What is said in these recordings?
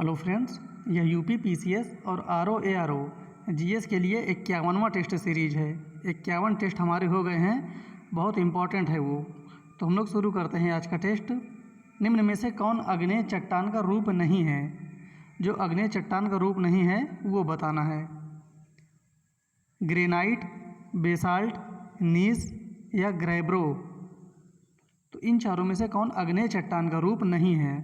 Hello friends, यह UP PCS और RO GS के लिए 51वां टेस्ट सीरीज है। 51 टेस्ट हमारे हो गए हैं, बहुत इम्पॉर्टेंट है वो। तो हम लोग शुरू करते हैं आज का टेस्ट। निम्न में से कौन अग्नेय चट्टान का रूप नहीं है? जो अग्नेय चट्टान का रूप नहीं है वो बताना है। ग्रेनाइट, बेसाल्ट, नीस या ग्रैब्रो। तो इन चारों में से कौन अग्नेय चट्टान का रूप नहीं है?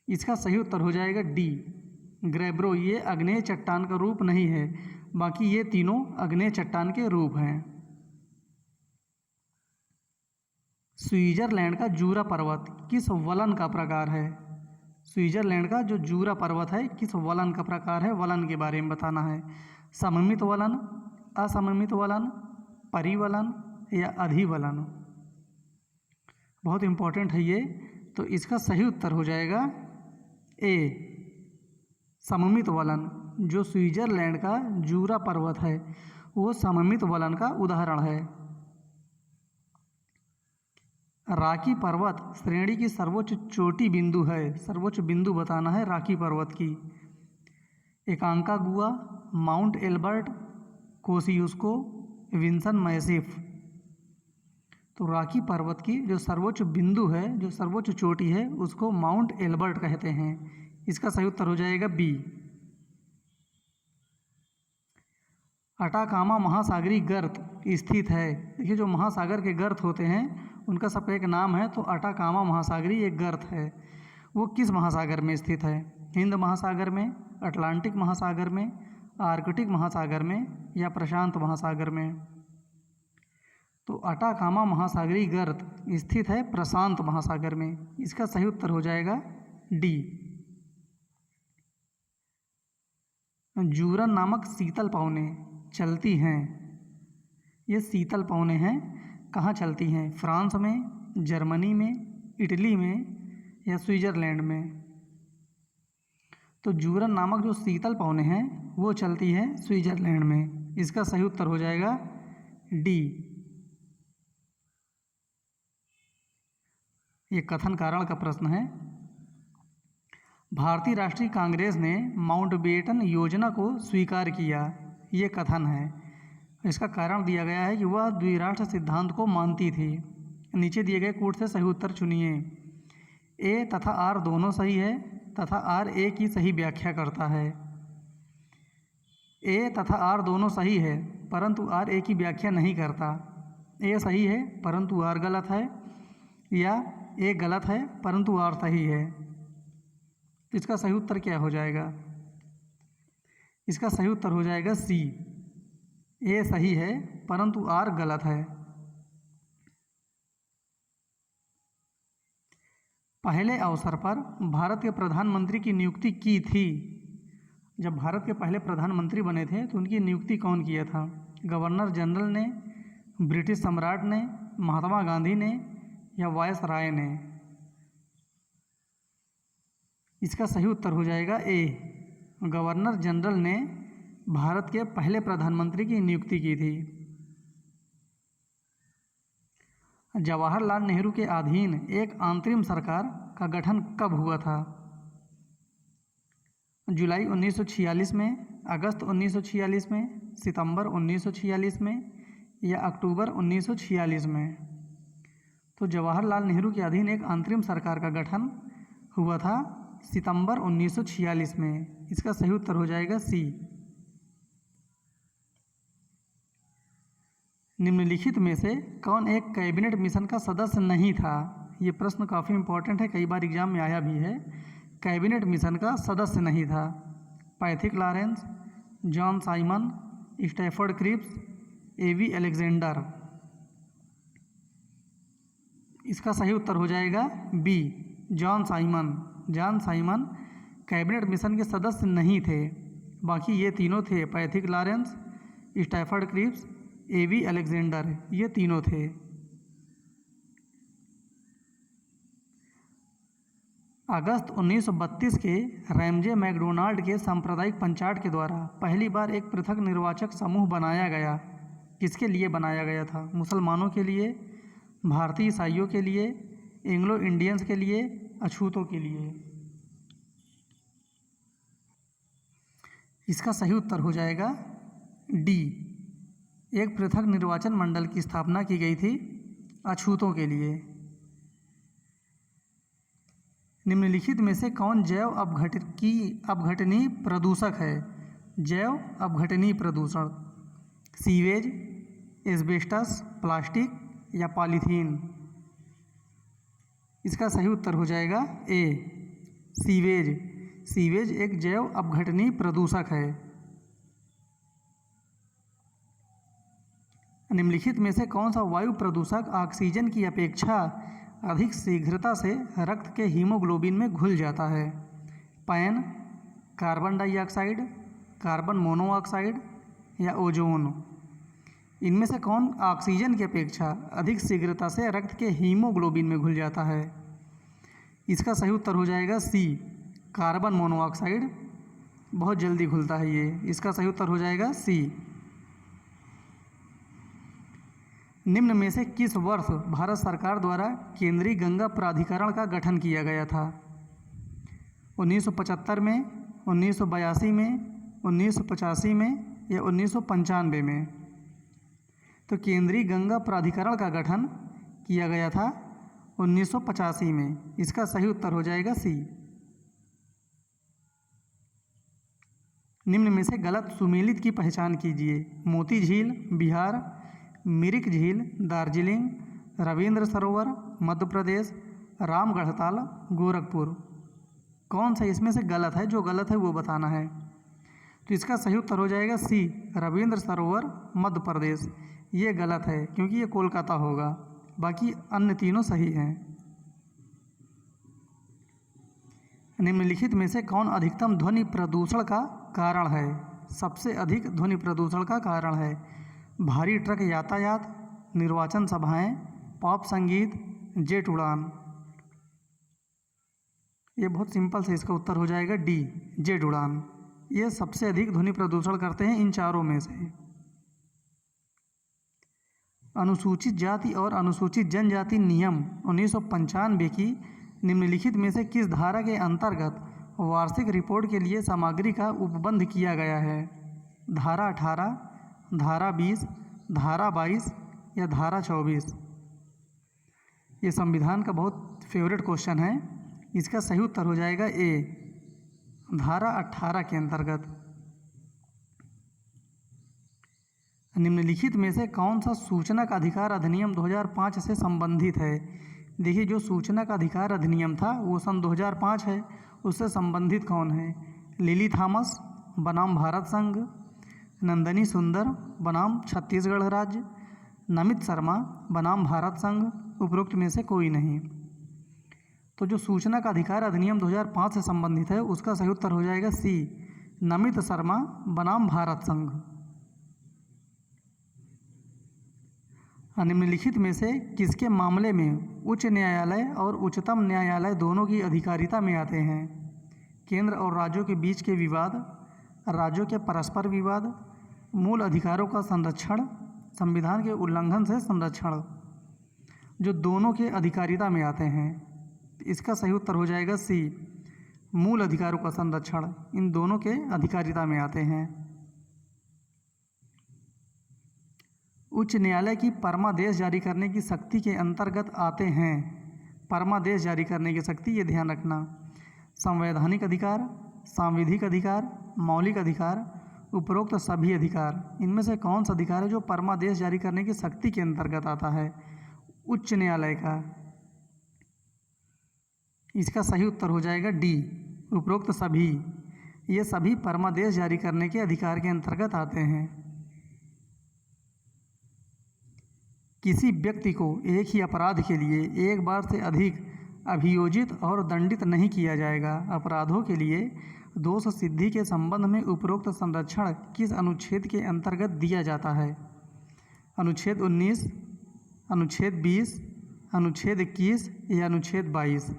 इसका सही उत्तर हो जाएगा डी, ग्रैब्रो। ये अग्नेय चट्टान का रूप नहीं है, बाकी ये तीनों अग्नेय चट्टान के रूप हैं। स्विट्जरलैंड का जूरा पर्वत किस वलन का प्रकार है? स्विट्जरलैंड का जो जूरा पर्वत है किस वलन का प्रकार है? वलन के बारे में बताना है। सममित वलन, असममित वलन, परिवलन या अधिवलन। बहुत इम्पोर्टेंट है ये। तो इसका सही उत्तर हो जाएगा ए, सममित वलन। जो स्विट्जरलैंड का जूरा पर्वत है वो सममित वलन का उदाहरण है। राकी पर्वत श्रेणी की सर्वोच्च चोटी बिंदु है। सर्वोच्च बिंदु बताना है राकी पर्वत की। Aconcagua, Mount Elbert, Kosciuszko, Vinson Massif. तो राकी पर्वत की जो सर्वोच्च बिंदु है, जो सर्वोच्च चोटी है, उसको माउंट एल्बर्ट कहते हैं। इसका सही उत्तर हो जाएगा बी। अटाकामा महासागरीय गर्त स्थित है। देखिए, जो महासागर के गर्त होते हैं उनका सब एक नाम है। तो अटाकामा महासागरीय एक गर्त है। वो किस महासागर में स्थित है? हिंद महासागर में, अटलांटिक महासागर में, आर्कटिक महासागर में या प्रशांत महासागर में? तो अटाकामा महासागरीय गर्त स्थित है प्रशांत महासागर में। इसका सही उत्तर हो जाएगा डी। जूरन नामक शीतल पवनें चलती हैं। ये शीतल पवनें हैं, कहाँ चलती हैं? फ्रांस में, जर्मनी में, इटली में या स्विट्जरलैंड में? तो जूरन नामक जो शीतल पवनें हैं वो चलती हैं स्विट्जरलैंड में। इसका सही उत्तर हो जाएगा डी। ये कथन कारण का प्रश्न है। भारतीय राष्ट्रीय कांग्रेस ने माउंटबेटन योजना को स्वीकार किया। ये कथन है। इसका कारण दिया गया है कि वह द्विराष्ट्र सिद्धांत को मानती थी। नीचे दिए गए कोड से सही उत्तर चुनिए। ए तथा आर दोनों सही है तथा आर ए की सही व्याख्या करता है। ए तथा आर दोनों सही है परंतु आर ए की व्याख्या नहीं करता। ए सही है परंतु आर गलत है, या ए गलत है परंतु आर सही है। तो इसका सही उत्तर क्या हो जाएगा? इसका सही उत्तर हो जाएगा सी, ए सही है परंतु आर गलत है। पहले अवसर पर भारत के प्रधानमंत्री की नियुक्ति की थी। जब भारत के पहले प्रधानमंत्री बने थे तो उनकी नियुक्ति कौन किया था? गवर्नर जनरल ने, ब्रिटिश सम्राट ने, महात्मा गांधी ने या वायसराय ने? इसका सही उत्तर हो जाएगा ए, गवर्नर जनरल ने भारत के पहले प्रधानमंत्री की नियुक्ति की थी। जवाहरलाल नेहरू के अधीन एक अंतरिम सरकार का गठन कब हुआ था? जुलाई 1946 में, अगस्त 1946 में, सितंबर 1946 में या अक्टूबर 1946 में? तो जवाहरलाल नेहरू के अधीन एक अंतरिम सरकार का गठन हुआ था सितंबर 1946 में। इसका सही उत्तर हो जाएगा सी। निम्नलिखित में से कौन एक कैबिनेट मिशन का सदस्य नहीं था? ये प्रश्न काफ़ी इम्पोर्टेंट है, कई बार एग्जाम में आया भी है। कैबिनेट मिशन का सदस्य नहीं था। Pethick Lawrence, John Simon, Stafford Cripps, AV Alexander. इसका सही उत्तर हो जाएगा B, John Simon. John Simon cabinet mission के सदस्य नहीं थे, बाकी ये तीनों थे। Pethick Lawrence, Stafford Cripps, AV Alexander, ये तीनों थे। अगस्त 1932 के रैमजे मैकडोनाल्ड के सांप्रदायिक पंचाट के द्वारा पहली बार एक पृथक निर्वाचक समूह बनाया गया। किसके लिए बनाया गया था? मुसलमानों के लिए, भारतीय ईसाइयों के लिए, एंग्लो इंडियंस के लिए, अछूतों के लिए? इसका सही उत्तर हो जाएगा डी। एक पृथक निर्वाचन मंडल की स्थापना की गई थी अछूतों के लिए। निम्नलिखित में से कौन जैव अपघटनीय प्रदूषक है? जैव अपघटनीय प्रदूषण, सीवेज, एस्बेस्टस, प्लास्टिक या पॉलीथीन। इसका सही उत्तर हो जाएगा ए, सीवेज। सीवेज एक जैव अपघटनीय प्रदूषक है। निम्नलिखित में से कौन सा वायु प्रदूषक ऑक्सीजन की अपेक्षा अधिक शीघ्रता से रक्त के हीमोग्लोबिन में घुल जाता है? Pan, carbon dioxide, carbon monoxide या ओजोन। इनमें से कौन ऑक्सीजन की अपेक्षा अधिक शीघ्रता से रक्त के हीमोग्लोबिन में घुल जाता है? इसका सही उत्तर हो जाएगा सी, कार्बन मोनोऑक्साइड। बहुत जल्दी घुलता है ये। इसका सही उत्तर हो जाएगा सी। निम्न में से किस वर्ष भारत सरकार द्वारा केंद्रीय गंगा प्राधिकरण का गठन किया गया था? 1975 में, 1982 में, 1985 में या 1995 में? तो केंद्रीय गंगा प्राधिकरण का गठन किया गया था 1985 में। इसका सही उत्तर हो जाएगा सी। निम्न में से गलत सुमेलित की पहचान कीजिए। मोती झील बिहार, मिरिक झील दार्जिलिंग, रविंद्र सरोवर मध्य प्रदेश, रामगढ़ताल गोरखपुर। कौन सा इसमें से गलत है? जो गलत है वो बताना है। तो इसका सही उत्तर हो जाएगा सी, रविंद्र सरोवर मध्य प्रदेश। ये गलत है क्योंकि ये कोलकाता होगा। बाकी अन्य तीनों सही हैं। निम्नलिखित में से कौन अधिकतम ध्वनि प्रदूषण का कारण है? सबसे अधिक ध्वनि प्रदूषण का कारण है भारी ट्रक यातायात, निर्वाचन सभाएं, पॉप संगीत, जेट उड़ान। ये बहुत सिंपल से इसका उत्तर हो जाएगा डी, जेट उड़ान। ये सबसे अधिक ध्वनि प्रदूषण करते हैं इन चारों में से। अनुसूचित जाति और अनुसूचित जनजाति नियम 1995 की निम्नलिखित में से किस धारा के अंतर्गत वार्षिक रिपोर्ट के लिए सामग्री का उपबंध किया गया है? धारा 18, धारा 20, धारा 22 या धारा 24? ये संविधान का बहुत फेवरेट क्वेश्चन है। इसका सही उत्तर हो जाएगा ए, धारा 18 के अंतर्गत। निम्नलिखित में से कौन सा सूचना का अधिकार अधिनियम 2005 से संबंधित है? देखिए, जो सूचना का अधिकार अधिनियम था वो सन 2005 है। उससे संबंधित कौन है? लिली थॉमस बनाम भारत संघ, नंदनी सुंदर बनाम छत्तीसगढ़ राज्य, नमित शर्मा बनाम भारत संघ। उपरोक्त में से कोई नहीं। तो जो सूचना का अधिकार अधिनियम 2005 से संबंधित है उसका सही उत्तर हो जाएगा सी, नमित शर्मा बनाम भारत संघ। निम्नलिखित में से किसके मामले में उच्च न्यायालय और उच्चतम न्यायालय दोनों की अधिकारिता में आते हैं? केंद्र और राज्यों के बीच के विवाद, राज्यों के परस्पर विवाद, मूल अधिकारों का संरक्षण, संविधान के उल्लंघन से संरक्षण। जो दोनों के अधिकारिता में आते हैं, इसका सही उत्तर हो जाएगा सी, मूल अधिकारों का संरक्षण। इन दोनों के अधिकारिता में आते हैं। उच्च न्यायालय की परमादेश जारी करने की शक्ति के अंतर्गत आते हैं। परमादेश जारी करने की शक्ति, ये ध्यान रखना। संवैधानिक अधिकार, सांविधिक अधिकार, मौलिक अधिकार, उपरोक्त सभी अधिकार। इनमें से कौन सा अधिकार है जो परमादेश जारी करने की शक्ति के अंतर्गत आता है? उच्च न्यायालय का। इसका सही उत्तर हो जाएगा डी, उपरोक्त सभी। ये सभी परमादेश जारी करने के अधिकार के अंतर्गत आते हैं। किसी व्यक्ति को एक ही अपराध के लिए एक बार से अधिक अभियोजित और दंडित नहीं किया जाएगा। अपराधों के लिए दोष सिद्धि के संबंध में उपरोक्त संरक्षण किस अनुच्छेद के अंतर्गत दिया जाता है? अनुच्छेद 19, अनुच्छेद 20, अनुच्छेद 21 या अनुच्छेद 22?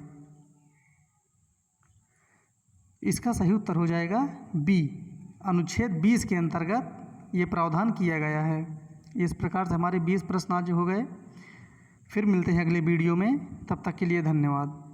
इसका सही उत्तर हो जाएगा बी, अनुच्छेद 20 के अंतर्गत ये प्रावधान किया गया है। इस प्रकार से हमारे 20 प्रश्न आज हो गए। फिर मिलते हैं अगले वीडियो में। तब तक के लिए धन्यवाद।